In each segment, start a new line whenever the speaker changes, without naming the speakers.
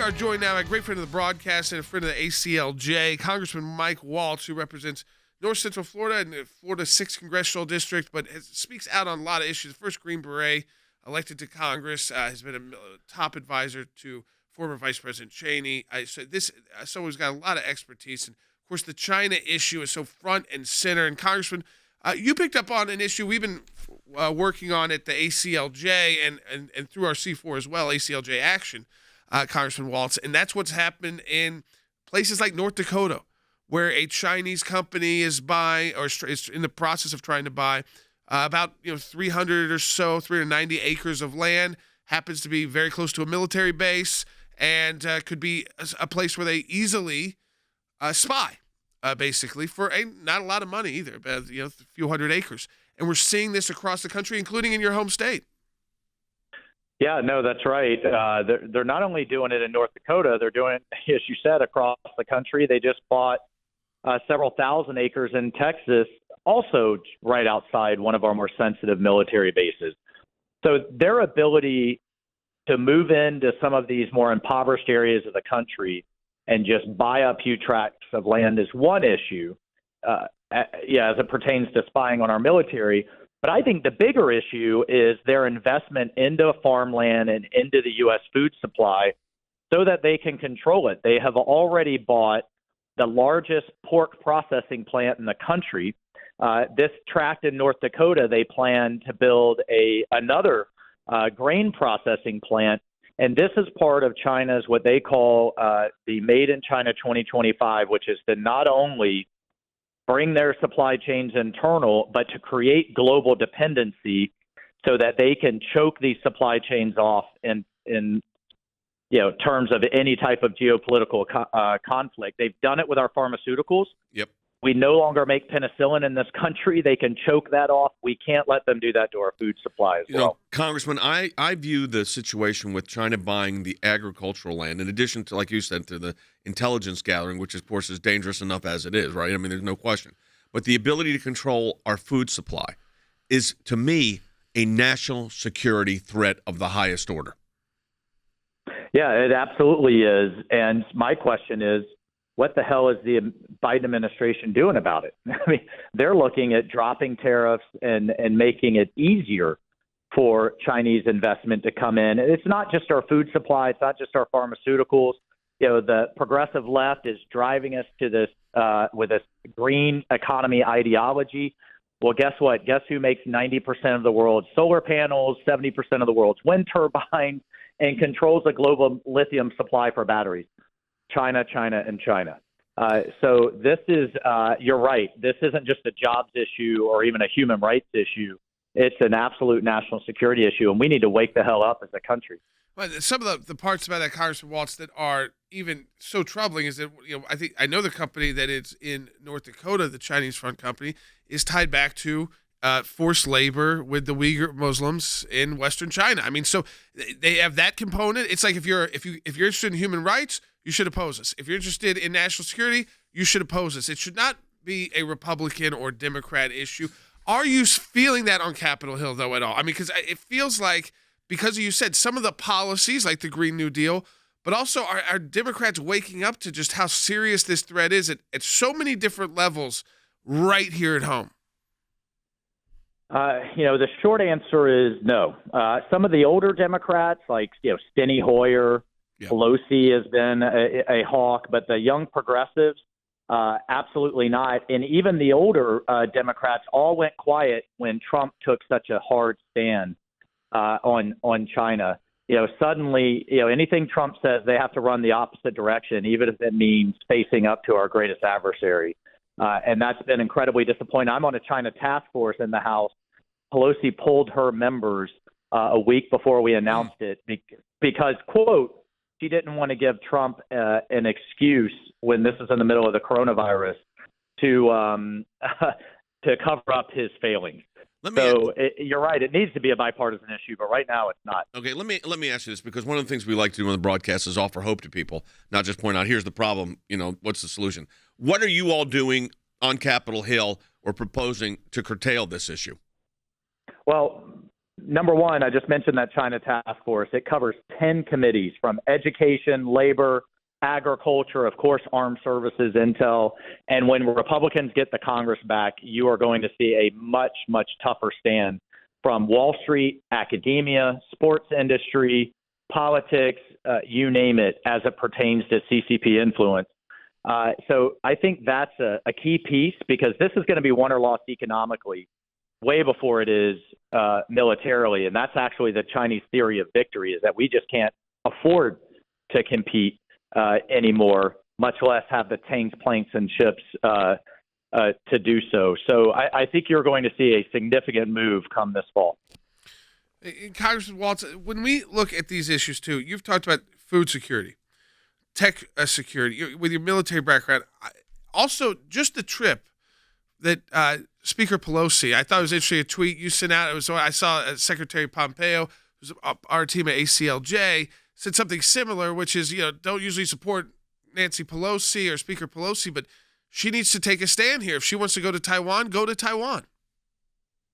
are joined now by a great friend of the broadcast and a friend of the ACLJ, Congressman Mike Waltz, who represents North Central Florida and Florida's 6th Congressional District, but speaks out on a lot of issues. The first Green Beret elected to Congress, has been a top advisor to former Vice President Cheney. Someone who's got a lot of expertise. And, of course, the China issue is so front and center. And, Congressman, you picked up on an issue we've been working on at the ACLJ and through our C4 as well, ACLJ Action, Congressman Waltz, and that's what's happened in places like North Dakota, where a Chinese company is in the process of trying to buy about 300 or so, 390 acres of land, happens to be very close to a military base, and could be a place where they easily spy, basically, for not a lot of money either, but a few hundred acres. And we're seeing this across the country, including in your home state.
Yeah, no, that's right. They're not only doing it in North Dakota, they're doing it, as you said, across the country. They just bought several thousand acres in Texas, also right outside one of our more sensitive military bases. So their ability to move into some of these more impoverished areas of the country and just buy up huge tracts of land is one issue, as it pertains to spying on our military. But I think the bigger issue is their investment into farmland and into the U.S. food supply so that they can control it. They have already bought the largest pork processing plant in the country. This tract in North Dakota, they plan to build another grain processing plant. And this is part of China's what they call the Made in China 2025, which is to not only bring their supply chains internal, but to create global dependency so that they can choke these supply chains off in terms of any type of geopolitical conflict. They've done it with our pharmaceuticals.
Yep.
We no longer make penicillin in this country. They can choke that off. We can't let them do that to our food supply as well.
Congressman, I view the situation with China buying the agricultural land, in addition to, like you said, to the intelligence gathering, which, of course, is dangerous enough as it is, right? I mean, there's no question. But the ability to control our food supply is, to me, a national security threat of the highest order.
Yeah, it absolutely is. And my question is, what the hell is the Biden administration doing about it? I mean, they're looking at dropping tariffs and making it easier for Chinese investment to come in. It's not just our food supply. It's not just our pharmaceuticals. The progressive left is driving us to this with this green economy ideology. Well, guess what? Guess who makes 90% of the world's solar panels, 70% of the world's wind turbines, and controls the global lithium supply for batteries? China, China, and China. So this is, you're right, this isn't just a jobs issue or even a human rights issue. It's an absolute national security issue, and we need to wake the hell up as a country.
Well, some of the parts about that, Congressman Waltz, that are even so troubling is that, I know the company that is in North Dakota, the Chinese front company, is tied back to forced labor with the Uyghur Muslims in Western China. I mean, so they have that component. It's like if you're interested in human rights, you should oppose us. If you're interested in national security, you should oppose us. It should not be a Republican or Democrat issue. Are you feeling that on Capitol Hill, though, at all? I mean, because it feels like, because you said some of the policies, like the Green New Deal, but also are Democrats waking up to just how serious this threat is at so many different levels right here at home?
The short answer is no. Some of the older Democrats, like Steny Hoyer, Pelosi has been a hawk, but the young progressives, absolutely not. And even the older Democrats all went quiet when Trump took such a hard stand on China. Suddenly, anything Trump says, they have to run the opposite direction, even if it means facing up to our greatest adversary. And that's been incredibly disappointing. I'm on a China task force in the House. Pelosi pulled her members a week before we announced it because, quote, she didn't want to give Trump an excuse when this is in the middle of the coronavirus to cover up his failings. You're right. It needs to be a bipartisan issue, but right now it's not.
Okay, let me ask you this, because one of the things we like to do on the broadcast is offer hope to people, not just point out, here's the problem, what's the solution? What are you all doing on Capitol Hill or proposing to curtail this issue?
Well, number one, I just mentioned that China task force. It covers 10 committees from education, labor, agriculture, of course, armed services, intel. And when Republicans get the Congress back, you are going to see a much, much tougher stand from Wall Street, academia, sports industry, politics, you name it, as it pertains to CCP influence. So I think that's a key piece, because this is going to be won or lost economically way before it is militarily. And that's actually the Chinese theory of victory, is that we just can't afford to compete anymore, much less have the tanks, planes, and ships to do so. So I think you're going to see a significant move come this fall.
Congressman Waltz, when we look at these issues too, you've talked about food security, tech security, with your military background. Also, just the trip that Speaker Pelosi, I thought it was interesting, a tweet you sent out. I saw Secretary Pompeo, who's our team at ACLJ, said something similar, which is, don't usually support Nancy Pelosi or Speaker Pelosi, but she needs to take a stand here. If she wants to go to Taiwan, go to Taiwan.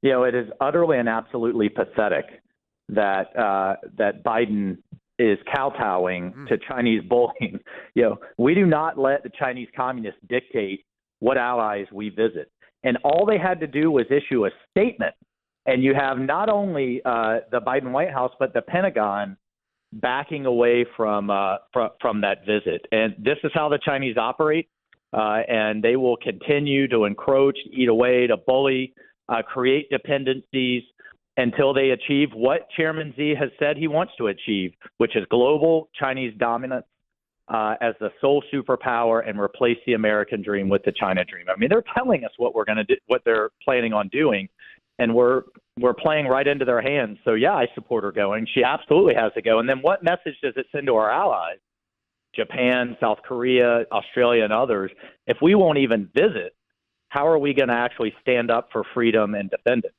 It is utterly and absolutely pathetic that Biden is kowtowing to Chinese bullying. We do not let the Chinese communists dictate what allies we visit. And all they had to do was issue a statement. And you have not only the Biden White House, but the Pentagon backing away from that visit. And this is how the Chinese operate. And they will continue to encroach, eat away, to bully, create dependencies until they achieve what Chairman Xi has said he wants to achieve, which is global Chinese dominance as the sole superpower, and replace the American dream with the China dream. I mean, they're telling us what we're going to do, what they're planning on doing, and we're playing right into their hands. So yeah, I support her going. She absolutely has to go. And then what message does it send to our allies, Japan, South Korea, Australia, and others? If we won't even visit, how are we going to actually stand up for freedom and defend it?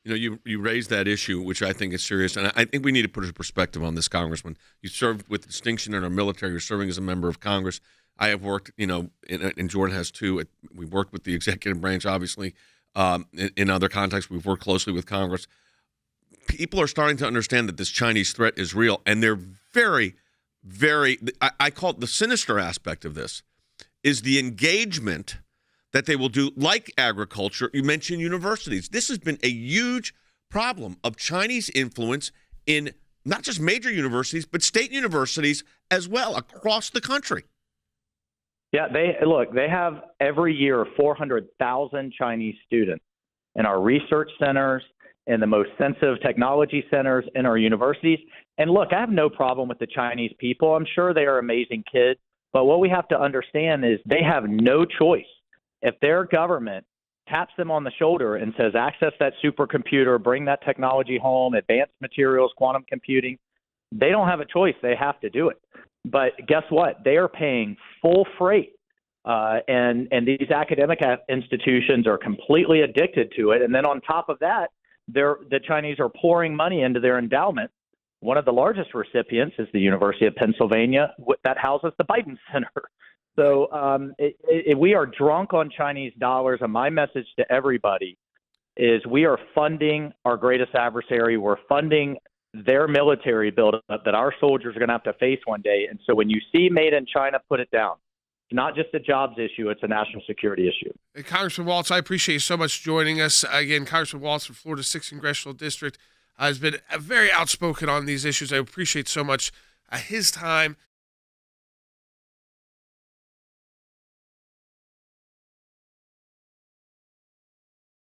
You raised that issue, which I think is serious, and I think we need to put a perspective on this, Congressman. You served with distinction in our military. You're serving as a member of Congress. I have worked, and Jordan has too. We've worked with the executive branch, obviously. In other contexts, we've worked closely with Congress. People are starting to understand that this Chinese threat is real, and they're very, very, I call it the sinister aspect of this, is the engagement that they will do, like agriculture. You mentioned universities. This has been a huge problem of Chinese influence in not just major universities, but state universities as well across the country.
Yeah, they have every year 400,000 Chinese students in our research centers, in the most sensitive technology centers, in our universities. And look, I have no problem with the Chinese people. I'm sure they are amazing kids. But what we have to understand is they have no choice. If their government taps them on the shoulder and says, access that supercomputer, bring that technology home, advanced materials, quantum computing, they don't have a choice. They have to do it. But guess what? They are paying full freight. And these academic institutions are completely addicted to it. And then on top of that, the Chinese are pouring money into their endowment. One of the largest recipients is the University of Pennsylvania that houses the Biden Center. So we are drunk on Chinese dollars, and my message to everybody is we are funding our greatest adversary. We're funding their military buildup that our soldiers are going to have to face one day. And so when you see Made in China, put it down. It's not just a jobs issue. It's a national security issue.
Hey, Congressman Waltz, I appreciate you so much joining us. Again, Congressman Waltz from Florida's 6th Congressional District has been very outspoken on these issues. I appreciate so much his time.